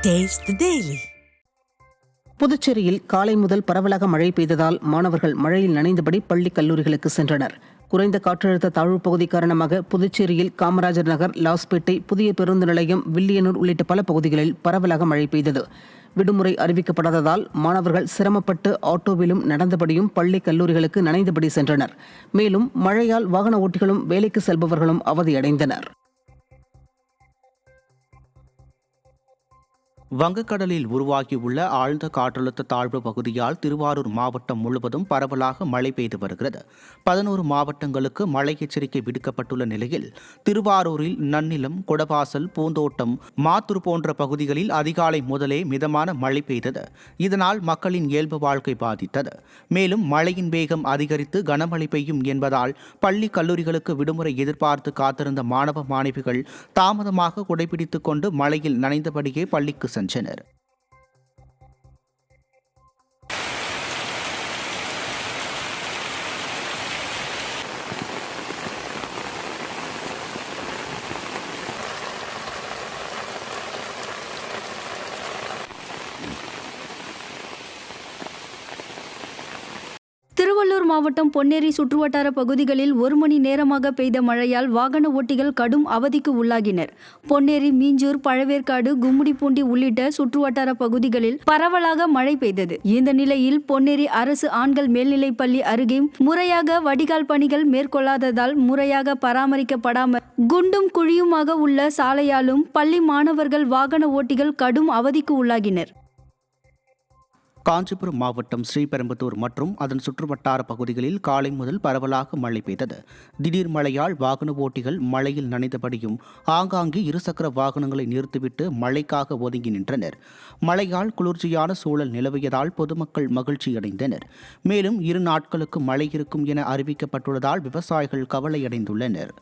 Taste the Daily. புதுச்சேரியில் காலை முதல் பரவலாக மழை பெய்ததால் மாணவர்கள் மழையில் நனைந்தபடி பள்ளி கல்லூரிகளுக்கு சென்றனர். குறைந்த காற்றழுத்த தாழ்வு பகுதி காரணமாக புதுச்சேரியில் காமராஜர் நகர், லாஸ்பேட்டை, புதிய பேருந்து நிலையம், வில்லியனூர் உள்ளிட்ட பல பகுதிகளில் பரவலாக மழை பெய்தது. விடுமுறை அறிவிக்கப்படாததால் மாணவர்கள் சிரமப்பட்டு ஆட்டோவிலும் நடந்தபடியும் பள்ளி கல்லூரிகளுக்கு நனைந்தபடி சென்றனர். மேலும் மழையால் வாகன ஓட்டிகளும் வேலைக்கு செல்பவர்களும் அவதியடைந்தனர். வங்கக்கடலில் உருவாகியுள்ள ஆழ்ந்த காற்றழுத்த தாழ்வு பகுதியால் திருவாரூர் மாவட்டம் முழுவதும் பரவலாக மழை பெய்து வருகிறது. 11 மாவட்டங்களுக்கு மழை எச்சரிக்கை விடுக்கப்பட்டுள்ள நிலையில் திருவாரூரில் நன்னிலம், குடவாசல், பூந்தோட்டம், மாத்தூர் போன்ற பகுதிகளில் அதிகாலை முதலே மிதமான மழை பெய்தது. இதனால் மக்களின் இயல்பு வாழ்க்கை பாதித்தது. மேலும் மழையின் வேகம் அதிகரித்து கனமழை பெய்யும் என்பதால் பள்ளி கல்லூரிகளுக்கு விடுமுறை எதிர்பார்த்து காத்திருந்த மாணவ மாணவிகள் தாமதமாக குடைபிடித்துக் கொண்டு மழையில் நனைந்தபடியே பள்ளிக்கு சென்றனர். திருவள்ளூர் மாவட்டம் பொன்னேரி சுற்றுவட்டார பகுதிகளில் 1 மணி நேரமாக பெய்த மழையால் வாகன ஓட்டிகள் கடும் அவதிக்கு உள்ளாகினர். பொன்னேரி, மீஞ்சூர், பழவேற்காடு, கும்மிடிப்பூண்டி உள்ளிட்ட சுற்றுவட்டார பகுதிகளில் பரவலாக மழை பெய்தது. இந்த நிலையில் பொன்னேரி அரசு ஆண்கள் மேல்நிலைப்பள்ளி அருகே முறையாக வடிகால் பணிகள் மேற்கொள்ளாததால் முறையாக பராமரிக்கப்படாமல் குண்டும் குழியுமாக உள்ள சாலையாலும் பள்ளி மாணவர்கள், வாகன ஓட்டிகள் கடும் அவதிக்கு உள்ளாகினர். காஞ்சிபுரம் மாவட்டம் ஸ்ரீபெரும்புதூர் மற்றும் அதன் சுற்றுவட்டார பகுதிகளில் காலை முதல் பரவலாக மழை பெய்தது. திடீர் மழையால் வாகன ஓட்டிகள் மழையில் நனைந்தபடியும் ஆங்காங்கே இருசக்கர வாகனங்களை நிறுத்திவிட்டு மழைக்காக ஒதுங்கி நின்றனர். மழையால் குளிர்ச்சியான சூழல் நிலவியதால் பொதுமக்கள் மகிழ்ச்சியடைந்தனர். மேலும் 2 நாட்களுக்கு மழை இருக்கும் என அறிவிக்கப்பட்டுள்ளதால் விவசாயிகள் கவலையடைந்துள்ளனர்.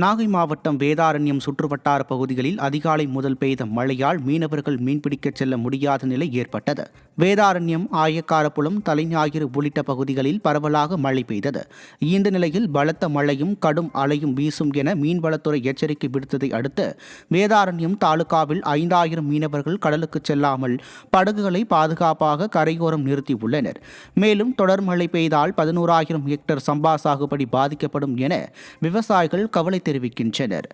நாகை மாவட்டம் வேதாரண்யம் சுற்றுவட்டார பகுதிகளில் அதிகாலை முதல் பெய்த மழையால் மீனவர்கள் மீன்பிடிக்கச் செல்ல முடியாத நிலை ஏற்பட்டது. வேதாரண்யம், ஆயக்காரப்புலம், தலைஞாயிறு உள்ளிட்ட பகுதிகளில் பரவலாக மழை பெய்தது. இந்த நிலையில் பலத்த மழையும் கடும் அலையும் வீசும் என மீன்வளத்துறை எச்சரிக்கை விடுத்ததை அடுத்து வேதாரண்யம் தாலுகாவில் 5000 மீனவர்கள் கடலுக்கு செல்லாமல் படகுகளை பாதுகாப்பாக கரையோரம் நிறுத்தியுள்ளனர். மேலும் தொடர் மழை பெய்தால் 11000 ஹெக்டேர் சம்பா சாகுபடி பாதிக்கப்படும் என விவசாயிகள் கவலை தெரிவிக்கின்றனர்.